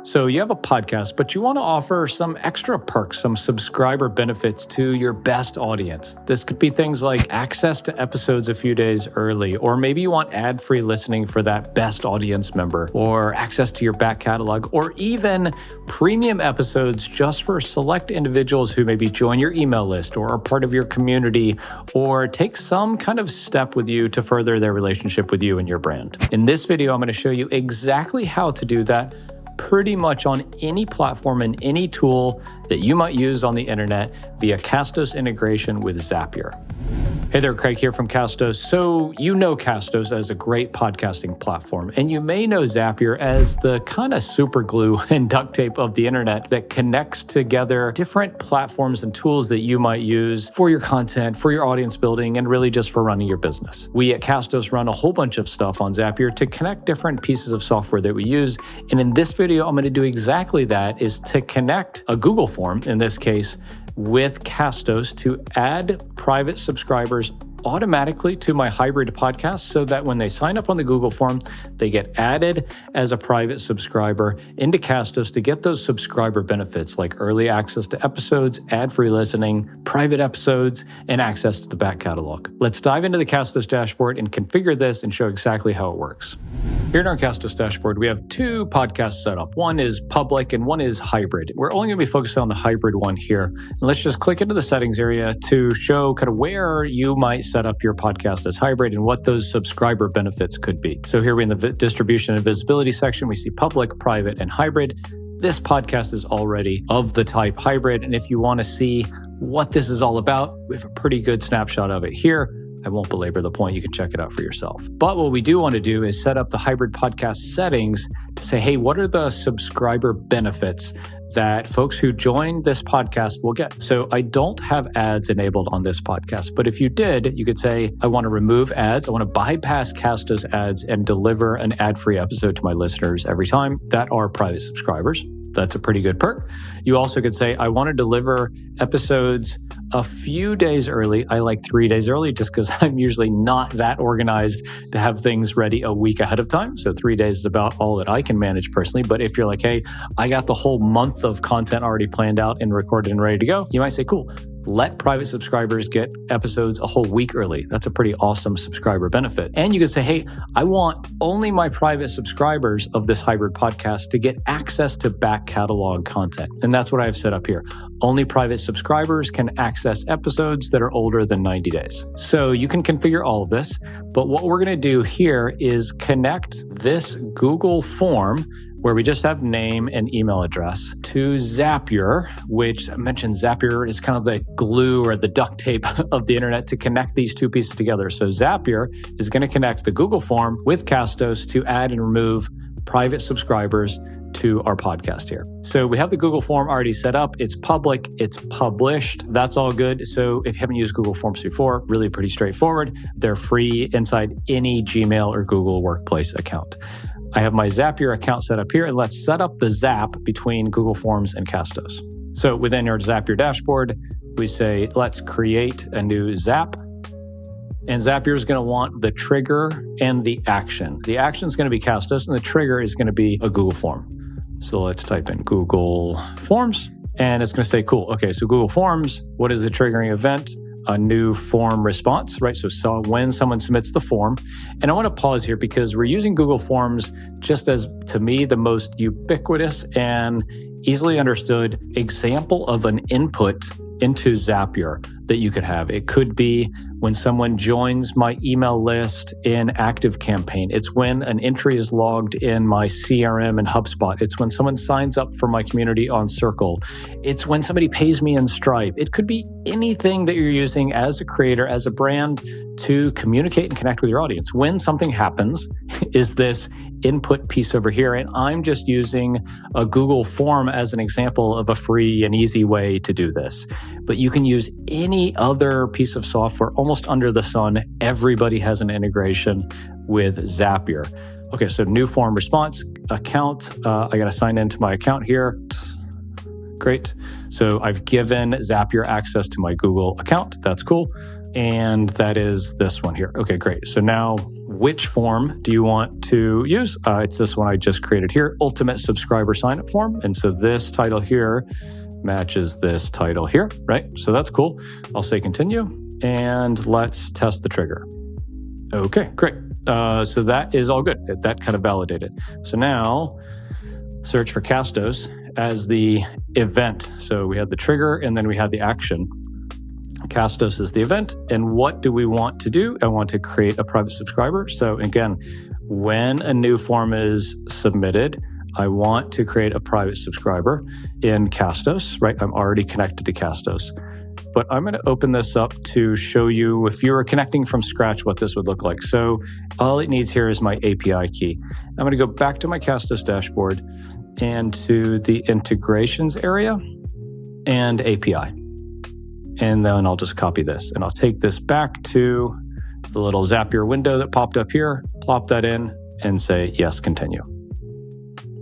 So you have a podcast, but you want to offer some extra perks, some subscriber benefits to your best audience. This could be things like access to episodes a few days early, or maybe you want ad-free listening for that best audience member, or access to your back catalog, or even premium episodes just for select individuals who maybe join your email list or are part of your community, or take some kind of step with you to further their relationship with you and your brand. In this video, I'm going to show you exactly how to do that pretty much on any platform and any tool that you might use on the internet via Castos integration with Zapier. Hey there, Craig here from Castos. So you know Castos as a great podcasting platform, and you may know Zapier as the kind of super glue and duct tape of the internet that connects together different platforms and tools that you might use for your content, for your audience building, and really just for running your business. We at Castos run a whole bunch of stuff on Zapier to connect different pieces of software that we use. And in this video, I'm going to do exactly that, is to connect a Google form, in this case, with Castos to add private subscribers automatically to my hybrid podcast so that when they sign up on the Google form, they get added as a private subscriber into Castos to get those subscriber benefits like early access to episodes, ad-free listening, private episodes, and access to the back catalog. Let's dive into the Castos dashboard and configure this and show exactly how it works. Here in our Castos dashboard, we have two podcasts set up. One is public and one is hybrid. We're only going to be focused on the hybrid one here. And let's just click into the settings area to show kind of where you might set up your podcast as hybrid and what those subscriber benefits could be. So here we're in the distribution and visibility section. We see public, private, and hybrid. This podcast is already of the type hybrid. And if you want to see what this is all about, we have a pretty good snapshot of it here. I won't belabor the point. You can check it out for yourself. But what we do want to do is set up the hybrid podcast settings to say, hey, what are the subscriber benefits that folks who join this podcast will get? So I don't have ads enabled on this podcast, but if you did, you could say, I want to remove ads. I want to bypass Castos ads and deliver an ad-free episode to my listeners every time that are private subscribers. That's a pretty good perk. You also could say, I want to deliver episodes a few days early. I like 3 days early just because I'm usually not that organized to have things ready a week ahead of time. So 3 days is about all that I can manage personally. But if you're like, hey, I got the whole month of content already planned out and recorded and ready to go, you might say, cool. Let private subscribers get episodes a whole week early. That's a pretty awesome subscriber benefit. And you could say, hey, I want only my private subscribers of this hybrid podcast to get access to back catalog content. And that's what I have set up here. Only private subscribers can access episodes that are older than 90 days. So you can configure all of this. But what we're going to do here is connect this Google form where we just have name and email address to Zapier, which I mentioned Zapier is kind of the glue or the duct tape of the internet to connect these two pieces together. So Zapier is going to connect the Google form with Castos to add and remove private subscribers to our podcast here. So we have the Google form already set up. It's public. It's published. That's all good. So if you haven't used Google Forms before, really pretty straightforward. They're free inside any Gmail or Google Workplace account. I have my Zapier account set up here, and let's set up the Zap between Google Forms and Castos. So within our Zapier dashboard, we say, let's create a new Zap. And Zapier is going to want the trigger and the action. The action is going to be Castos, and the trigger is going to be a Google form. So let's type in Google Forms, and it's going to say, cool. Okay, so Google Forms, what is the triggering event? A new form response, right? So when someone submits the form, and I want to pause here because we're using Google Forms just as, to me, the most ubiquitous and easily understood example of an input into Zapier that you could have. It could be when someone joins my email list in ActiveCampaign. It's when an entry is logged in my CRM and HubSpot. It's when someone signs up for my community on Circle. It's when somebody pays me in Stripe. It could be anything that you're using as a creator, as a brand to communicate and connect with your audience. When something happens is this input piece over here. And I'm just using a Google form as an example of a free and easy way to do this. But you can use any other piece of software almost under the sun. Everybody has an integration with Zapier. Okay, so new form response account. I got to sign into my account here. Great. So I've given Zapier access to my Google account. That's cool. And that is this one here. Okay, great. So now which form do you want to use? It's this one I just created here, Ultimate Subscriber Sign-Up Form. And so this title here matches this title here, right? So that's cool. I'll say continue, and let's test the trigger. Okay, great. So that is all good. That kind of validated. So now search for Castos as the event. So we had the trigger and then we had the action. Castos is the event. And what do we want to do? I want to create a private subscriber. So again, when a new form is submitted, I want to create a private subscriber in Castos, right? I'm already connected to Castos. But I'm going to open this up to show you, if you were connecting from scratch, what this would look like. So all it needs here is my API key. I'm going to go back to my Castos dashboard and to the integrations area and API. And then I'll just copy this and I'll take this back to the little Zapier window that popped up here, plop that in and say, yes, continue.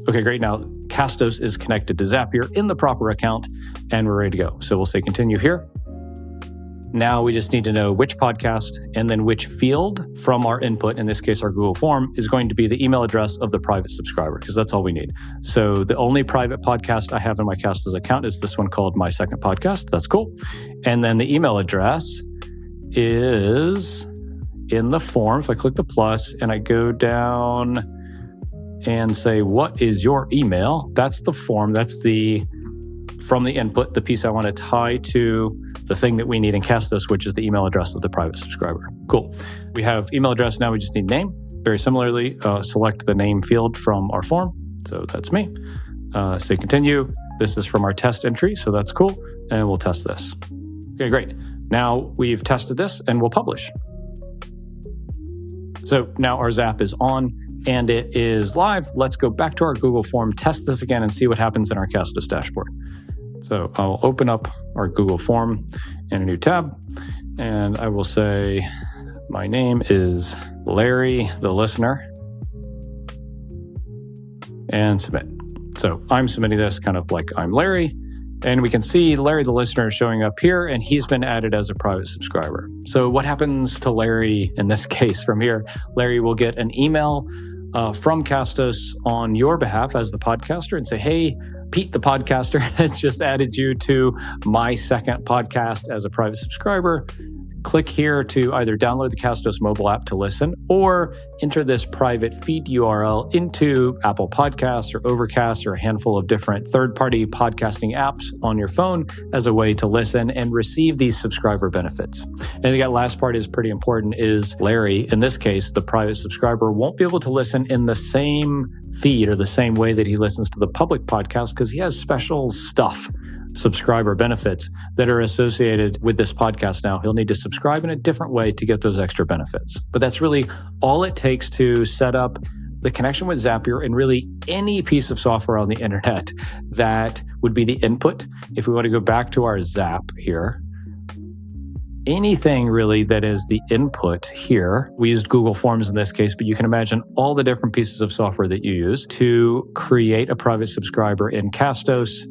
Okay, great. Now Castos is connected to Zapier in the proper account and we're ready to go. So we'll say continue here. Now we just need to know which podcast and then which field from our input, in this case, our Google form, is going to be the email address of the private subscriber, because that's all we need. So the only private podcast I have in my Castos account is this one called My Second Podcast. That's cool. And then the email address is in the form. If I click the plus and I go down and say, what is your email? That's the form. That's from the input, the piece I want to tie to the thing that we need in Castos, which is the email address of the private subscriber. Cool. We have email address. Now we just need name. Very similarly, select the name field from our form. So that's me. Say continue. This is from our test entry. So that's cool. And we'll test this. Okay, great. Now we've tested this and we'll publish. So now our Zap is on and it is live. Let's go back to our Google form, test this again and see what happens in our Castos dashboard. So I'll open up our Google form in a new tab and I will say, my name is Larry, the listener, and submit. So I'm submitting this kind of like I'm Larry, and we can see Larry, the listener, is showing up here and he's been added as a private subscriber. So what happens to Larry in this case from here? Larry will get an email from Castos on your behalf as the podcaster and say, hey, Pete, the podcaster, has just added you to My Second Podcast as a private subscriber. Click here to either download the Castos mobile app to listen or enter this private feed URL into Apple Podcasts or Overcast or a handful of different third-party podcasting apps on your phone as a way to listen and receive these subscriber benefits. And I think that last part is pretty important, is Larry, in this case, the private subscriber, won't be able to listen in the same feed or the same way that he listens to the public podcast because he has special stuff, subscriber benefits that are associated with this podcast now. He'll need to subscribe in a different way to get those extra benefits. But that's really all it takes to set up the connection with Zapier and really any piece of software on the internet that would be the input. If we want to go back to our Zap here, anything really that is the input here, we used Google Forms in this case, but you can imagine all the different pieces of software that you use to create a private subscriber in Castos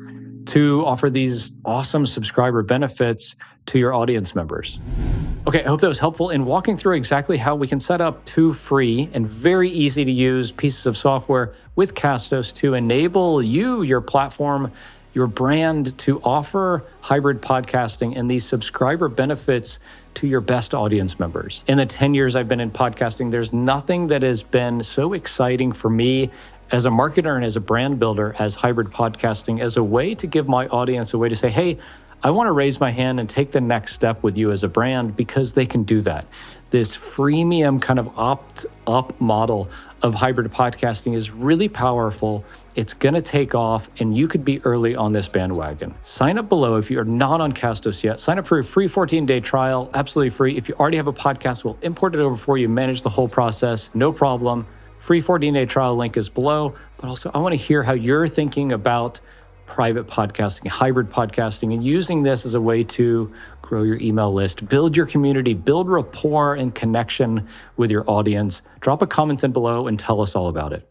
to offer these awesome subscriber benefits to your audience members. Okay, I hope that was helpful in walking through exactly how we can set up 2 free and very easy to use pieces of software with Castos to enable you, your platform, your brand to offer hybrid podcasting and these subscriber benefits to your best audience members. In the 10 years I've been in podcasting, there's nothing that has been so exciting for me as a marketer and as a brand builder as hybrid podcasting, as a way to give my audience a way to say, hey, I want to raise my hand and take the next step with you as a brand, because they can do that. This freemium kind of opt-up model of hybrid podcasting is really powerful. It's going to take off and you could be early on this bandwagon. Sign up below if you're not on Castos yet. Sign up for a free 14-day trial, absolutely free. If you already have a podcast, we'll import it over for you, manage the whole process, no problem. Free 14-day trial link is below. But also, I want to hear how you're thinking about private podcasting, hybrid podcasting, and using this as a way to grow your email list, build your community, build rapport and connection with your audience. Drop a comment in below and tell us all about it.